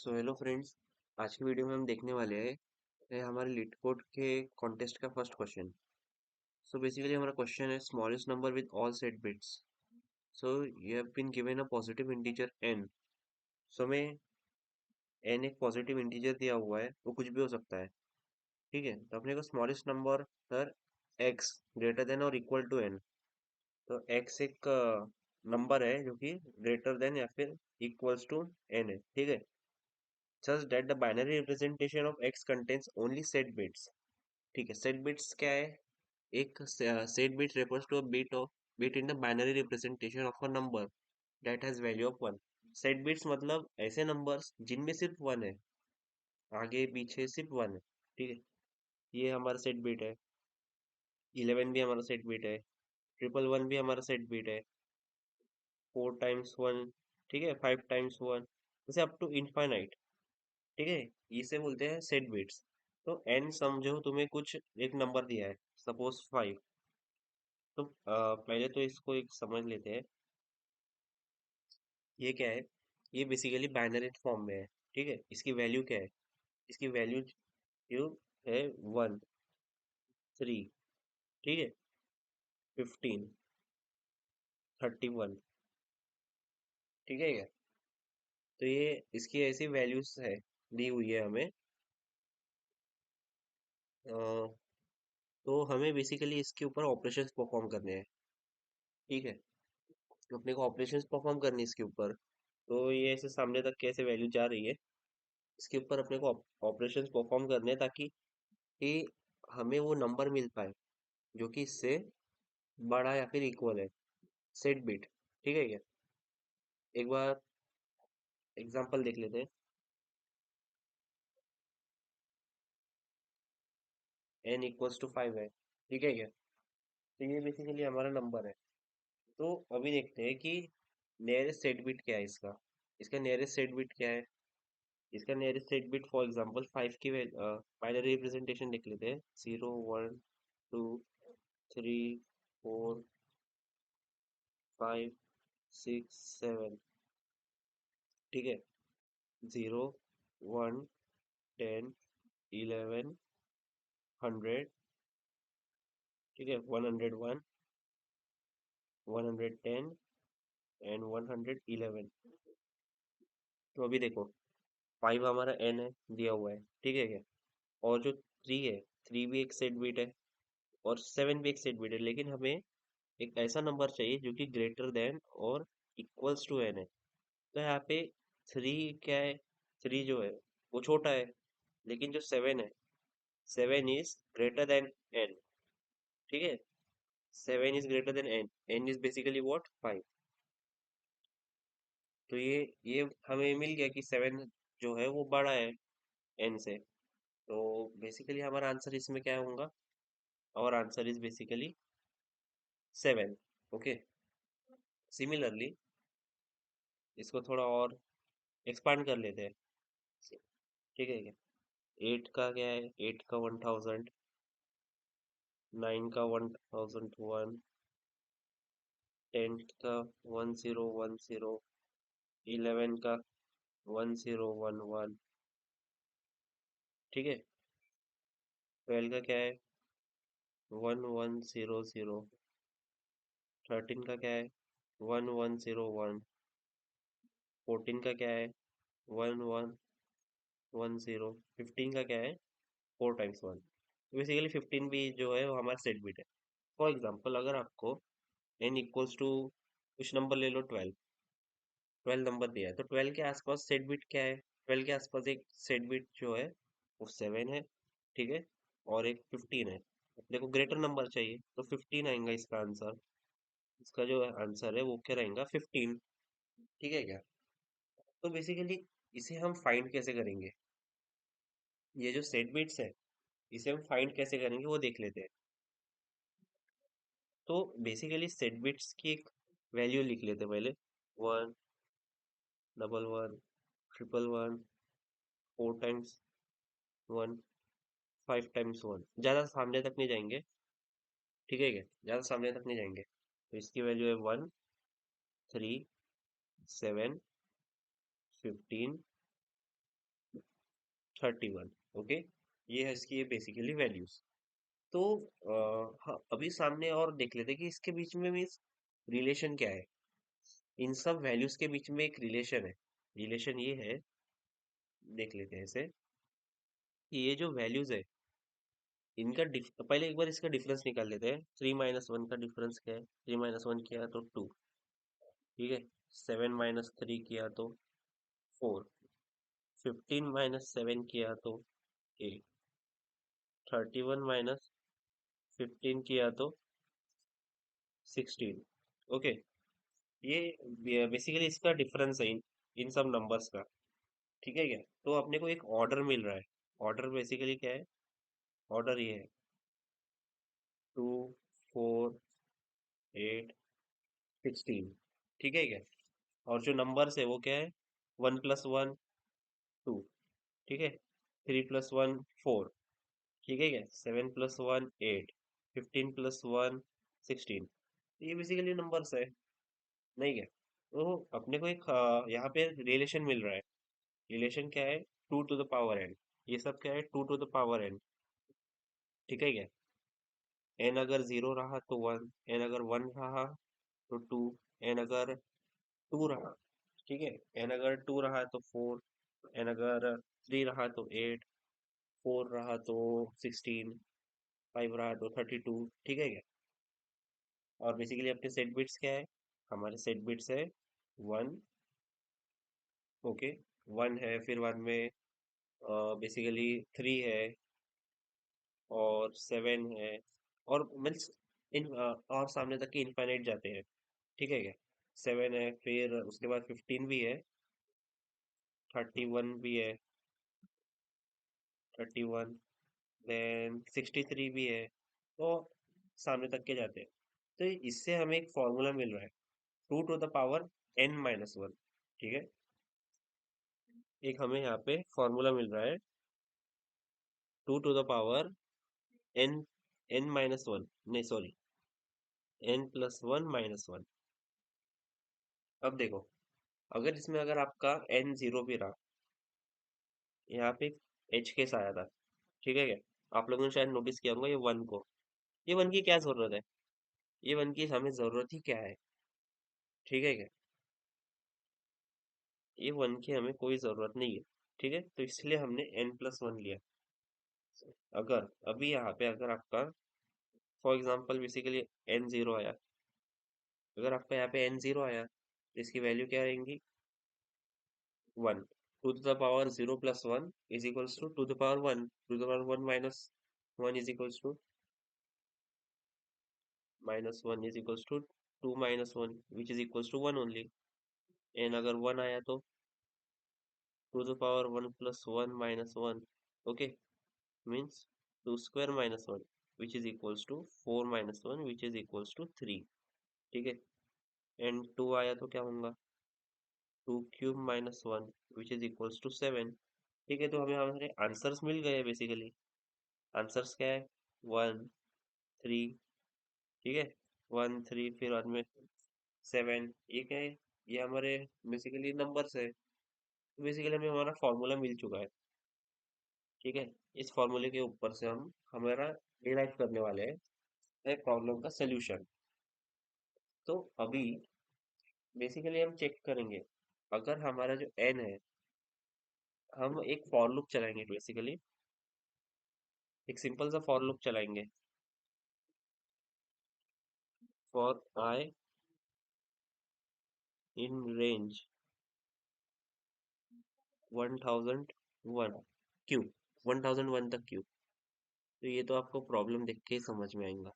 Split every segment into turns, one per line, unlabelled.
So hello friends. आज की video में हम देखने वाले हैं हमारे लीट कोड के कॉन्टेस्ट का फर्स्ट क्वेश्चन। सो बेसिकली हमारा क्वेश्चन है smallest number with all set bits. So you have been given a positive integer n। So हमें n एक पॉजिटिव इंटीजर दिया हुआ है, वो कुछ भी हो सकता है। ठीक है, तो अपने को smallest number sir x greater than और इक्वल टू n। तो x एक नंबर है जो कि ग्रेटर देन या फिर इक्वल्स टू n है। ठीक है, such that the binary representation of x contains only set bits। ठीक है, सेट बिट्स क्या है? एक set bit refers to a bit in the binary representation of a number that has value of 1। Set bits मतलब ऐसे numbers जिनमें सिर्फ 1 है, आगे पीछे सिर्फ 1 है। ठीक है, ये हमारा सेट बिट है। 11 भी हमारा सेट बिट है। 111 भी हमारा सेट बिट है। 4 टाइम्स 1, ठीक है, 5 टाइम्स 1, जैसे अप टू इनफाइनाइट। ठीक है, इसे बोलते हैं सेट बिट्स। तो n समझो तुम्हें कुछ एक नंबर दिया है, सपोज 5। तो पहले तो इसको एक समझ लेते हैं, ये क्या है। ये बेसिकली बाइनरी फॉर्म में है। ठीक है, इसकी वैल्यू क्या है? इसकी वैल्यू है 1, 3, ठीक है, 15, 31। ठीक है क्या? तो ये इसकी ऐसी वैल्यूज है, दी हुई है हमें। तो हमें बेसिकली इसके ऊपर ऑपरेशंस परफॉर्म करने हैं। ठीक है, तो अपने को ऑपरेशंस परफॉर्म करनी है इसके ऊपर। तो ये ऐसे सामने तक कैसे वैल्यू जा रही है, इसके ऊपर अपने को ऑपरेशंस परफॉर्म करने हैं, ताकि कि हमें वो नंबर मिल पाए जो कि इससे बड़ा या फिर इक्वल है, सेट बिट। ठीक है क्या? एक बार एग्जांपल देख लेते हैं। n इक्वल्स टू 5 है। ठीक है क्या? तो ये बेसिकली हमारा नंबर है। तो अभी देखते हैं कि नियरेस्ट सेट बिट क्या है इसका। इसका नियरेस्ट सेट बिट क्या है? इसका nearest set bit for example 5 की बाइनरी रिप्रेजेंटेशन देख लेते हैं। 0 1 2 3 4 5 6 7। ठीक है, 0 1 10 11 100। ठीक है, 101, 110 एंड 111। तो अभी देखो, 5 हमारा n है, दिया हुआ है। ठीक है क्या? और जो 3 है, 3 भी एक सेट बिट है, और 7 भी एक सेट बिट है। लेकिन हमें एक ऐसा नंबर चाहिए जो कि ग्रेटर देन और इक्वल्स टू n है। तो यहाँ पे 3 क्या है? 3 जो है वो छोटा है, लेकिन जो 7 है, 7 इज ग्रेटर देन n। ठीक है, 7 is greater than n। n is basically what? 5। तो ये हमें मिल गया कि 7 जो है वो बड़ा है n से। तो बेसिकली हमारा आंसर इसमें क्या होगा? और answer is basically 7। Okay, similarly इसको थोड़ा और एक्सपांड कर लेते हैं। ठीक है क्या? 8 का क्या है? 8 का 1000, 9 का 1001, 10 का 1010, 11 का 1011। ठीक है, 12 का क्या है? 1100। 13 का क्या है? 1101। 14 का क्या है? 1110। 15 का क्या है? 4 टाइम्स 1। बेसिकली 15 भी जो है वो हमारा सेट बिट है। फॉर एग्जाम्पल, अगर आपको n इक्वल्स टू कुछ नंबर ले लो, 12। 12 नंबर दिया है, तो 12 के आसपास सेट बिट क्या है? 12 के आसपास एक सेट बिट जो है वो 7 है। ठीक है, और एक 15 है। देखो, ग्रेटर नंबर चाहिए तो 15 आएगा इसका आंसर। इसका जो आंसर है वो क्या रहेगा? 15। ठीक है क्या? तो बेसिकली इसे हम फाइंड कैसे करेंगे? ये जो सेट बिट्स है, इसे हम फाइंड कैसे करेंगे वो देख लेते हैं। तो बेसिकली सेट बिट्स की एक वैल्यू लिख लेते हैं पहले। 1 11 111, 4 टाइम्स 1, 5 टाइम्स 1। ज्यादा सामने तक नहीं जाएंगे। ठीक है क्या? ज्यादा सामने तक नहीं जाएंगे। तो इसकी वैल्यू है 1, 3, 7, 15, 31। ओके, ये है इसकी ये बेसिकली वैल्यूज। तो हाँ, अभी सामने और देख लेते हैं कि इसके बीच में मीन्स रिलेशन क्या है। इन सब वैल्यूज के बीच में एक रिलेशन है। रिलेशन ये है, देख लेते हैं इसे, कि ये जो वैल्यूज है इनका पहले एक बार इसका डिफरेंस निकाल लेते हैं। 3 - 1 का डिफरेंस क्या है? 3 - 1 किया तो 2, ठीक है। 7 - 3 किया तो 4। 15 - 7 किया तो 8। 31 - 15 किया तो 16। ओके, ये बेसिकली इसका डिफरेंस है इन सब नंबर्स का। ठीक है क्या? तो अपने को एक ऑर्डर मिल रहा है। ऑर्डर बेसिकली क्या है? ऑर्डर ये है 2, 4, 8, 16। ठीक है क्या? और जो नंबर्स है वो क्या है? 1 + 1 2, ठीक है। 3 + 1 4, ठीक है क्या? 7 + 1 8, 15 + 1 16। ये बेसिकली नंबर्स है, नहीं क्या? तो अपने को एक यहाँ पे रिलेशन मिल रहा है। रिलेशन क्या है? 2 to the power n। ये सब क्या है? 2 to the power n। ठीक है क्या? n अगर 0 रहा तो 1, n अगर 1 रहा तो 2, n अगर 2 रहा, ठीक है, n अगर 2 रहा तो 4, n अगर 3 रहा तो 8, 4 रहा तो 16, 5 रहा तो 32। ठीक है क्या? और बेसिकली अपने सेट बिट्स क्या है? हमारे सेट बिट्स है 1। ओके, 1 है, फिर बाद में बेसिकली 3 है और 7 है, और मीन्स और सामने तक के इनफाइनाइट जाते हैं। ठीक है क्या? 7 है, फिर उसके बाद 15 भी है, 31 भी है, 31, देन 63 भी है। तो सामने तक के जाते हैं। तो इससे हमें एक फॉर्मूला मिल रहा है, 2 to the power n - 1। ठीक है, एक हमें यहाँ पे फॉर्मूला मिल रहा है, 2 to the power n नहीं सॉरी, n + 1 - 1। अब देखो, अगर इसमें अगर आपका n 0 भी रहा, यहाँ पे एच केस आया था, ठीक है क्या? आप लोगों ने शायद नोटिस किया होगा ये 1 को। ये 1 की क्या जरूरत है? ये 1 की हमें जरूरत ही क्या है? ठीक है क्या? ये 1 की हमें कोई जरूरत नहीं है। ठीक है, तो इसलिए हमने n + 1 लिया। अगर अभी यहाँ पे अगर आपका फॉर एग्जाम्पल बेसिकली n 0 आया, अगर आपका यहाँ पे n 0 आया तो इसकी वैल्यू क्या रहेंगी? 1। 2 to the power 0 + 1 is equals to 2 to the power 1। 2 to the power 1 - 1 is equals to -1 is equals to 2 - 1 which is equals to 1 only. N अगर 1 आया तो 2 to the power 1 + 1 - 1। Okay, means 2² - 1 which is equals to 4 - 1 which is equals to 3। ठीक है, and 2 आया तो क्या होगा? 2³ - 1 which is equals to 7। ठीक है, तो हमें हमारे आंसर्स मिल गए बेसिकली। आंसर्स क्या है? 1 3, ठीक है, 1 3, फिर बाद में 7। ये क्या है? ये हमारे बेसिकली नंबर्स है। बेसिकली हमें हमारा फॉर्मूला मिल चुका है। ठीक है, इस फॉर्मूले के ऊपर से हम हमारा डिराइव करने वाले हैं प्रॉब्लम का सोल्यूशन। तो अभी बेसिकली हम चेक करेंगे, अगर हमारा जो n है, हम एक फॉर लूप चलाएंगे बेसिकली, एक सिंपल सा फॉर लूप चलाएंगे। For I in range 1001 Q, 1001 तक क्यू। तो ये तो आपको प्रॉब्लम देख के ही समझ में आएगा।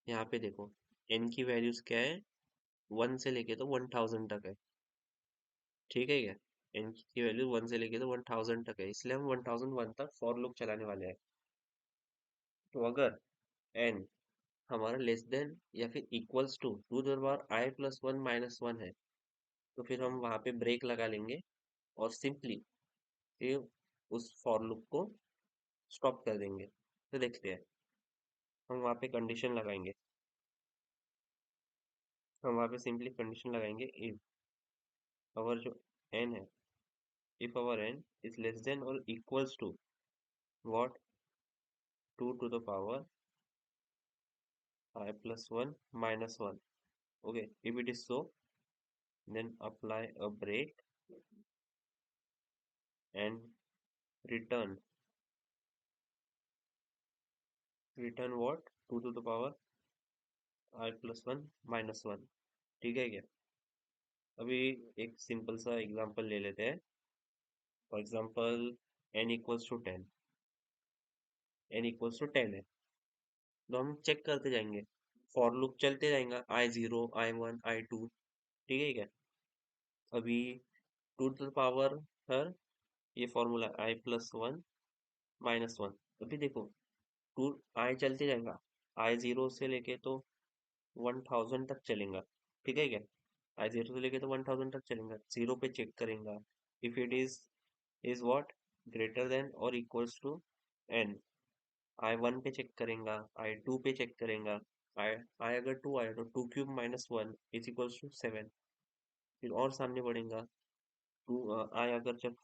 यहाँ पे देखो, n की वैल्यूज क्या है? 1 से लेके तो 1000 तक है। ठीक है क्या? n की वैल्यू 1 से लेके तो 1000 तक है, इसलिए हम 1001 तक फॉर लूप चलाने वाले हैं। तो अगर n हमारा लेस देन या फिर equals to 2 to the power i + 1 - 1 है, तो फिर हम वहां पे ब्रेक लगा लेंगे और सिंपली फिर उस फॉर लूप को स्टॉप कर देंगे। तो देखते हैं, हम वहां पे कंडीशन लगाएंगे। हम वहां पे सिंपली कंडीशन लगाएंगे, इफ अवर जो n है if our n is less than or equals to what? 2 to the power I plus 1 minus 1. Okay, if it is so, then apply a break and return. Return what? 2 to the power I plus 1 minus 1. ठीक है क्या? अभी एक simple सा example ले लेते हैं. For example n equals to 10. n equals to 10 है. तो हम चेक करते जाएंगे. फॉर लूप चलते जाएगा. I0, I1, I2. ठीक है क्या? अभी 2 टू द पावर हर ये फॉर्मूला I प्लस 1 माइनस 1. अभी देखो 2 I चलते जाएगा. I0 से लेके तो 1000 तक चलेगा. ठीक है क्या? I0 से लेके तो 1000 तक चलेगा. जीरो पे चेक करेंगे. If it is what greater than और इक्वल्स टू n. I1 पे चेक करेंगे. I2 पे चेक करेंगे. I अगर 2 आया तो 2 cube minus 1 is equals to 7. फिर और सामने बढ़ेगा. 2 I अगर जब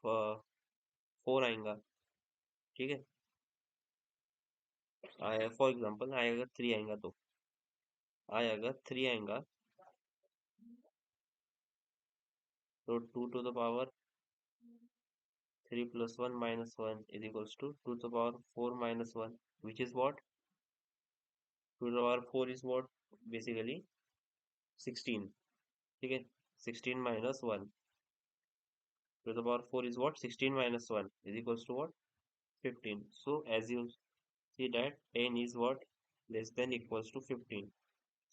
4 आएगा. ठीक है. I फॉर एग्जांपल I अगर 3 आएगा तो I अगर 3 आएगा तो 2 to the power 3 plus 1 minus 1 is equals to 2 to the power 4 minus 1, which is what? 2 to the power 4 is what? Basically 16. ठीक है. 16 minus 1 to the power 4 is what? 16 minus 1 is equals to what? 15. So as you see that n is what? Less than equals to 15.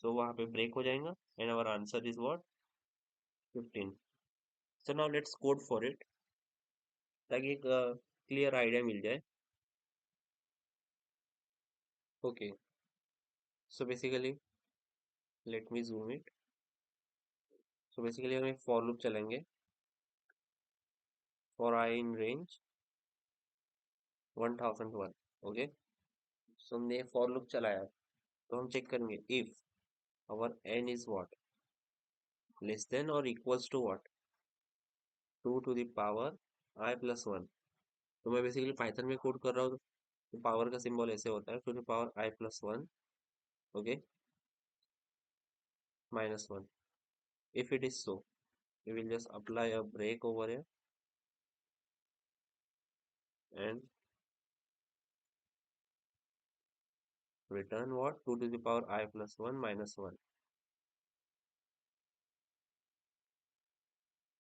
So वहाँ पे break हो जाएगा and our answer is what? 15. So now let's code for it ताकि एक clear idea मिल जाए. Okay. So basically let me zoom it. So basically हम एक for loop चलेंगे for I in range 1001. Okay. सो हमने for loop चलाया तो हम चेक करेंगे if our n is what less than or equals to what 2 to the power I plus 1. तो मैं बेसिकली पाइथन में कोड कर रहा हूँ तो पावर का सिंबल ऐसे होता है 2 to the power I plus 1. Okay. minus 1. if it is so we will just apply a break over here and return what 2 to the power I plus 1 minus 1.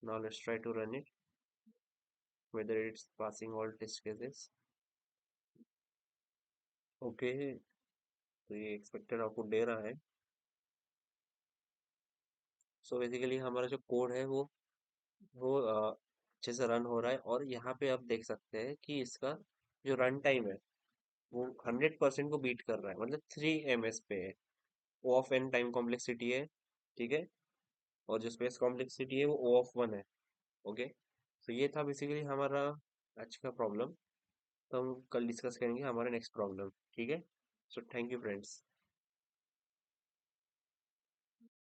Now let's try to run it whether it's passing all test cases. Okay. तो ये expected output दे रहा है. सो basically हमारा जो code है वो अच्छे से रन हो रहा है और यहाँ पे आप देख सकते हैं कि इसका जो रन टाइम है वो 100% को बीट कर रहा है. मतलब 3 ms पे है. O of n time complexity है. ठीक है. और जो स्पेस कॉम्प्लेक्सिटी है वो O ऑफ 1 है. ओके. तो ये था बेसिकली हमारा आज का प्रॉब्लम. तो हम कल डिस्कस करेंगे हमारा नेक्स्ट प्रॉब्लम. ठीक है. So thank you friends.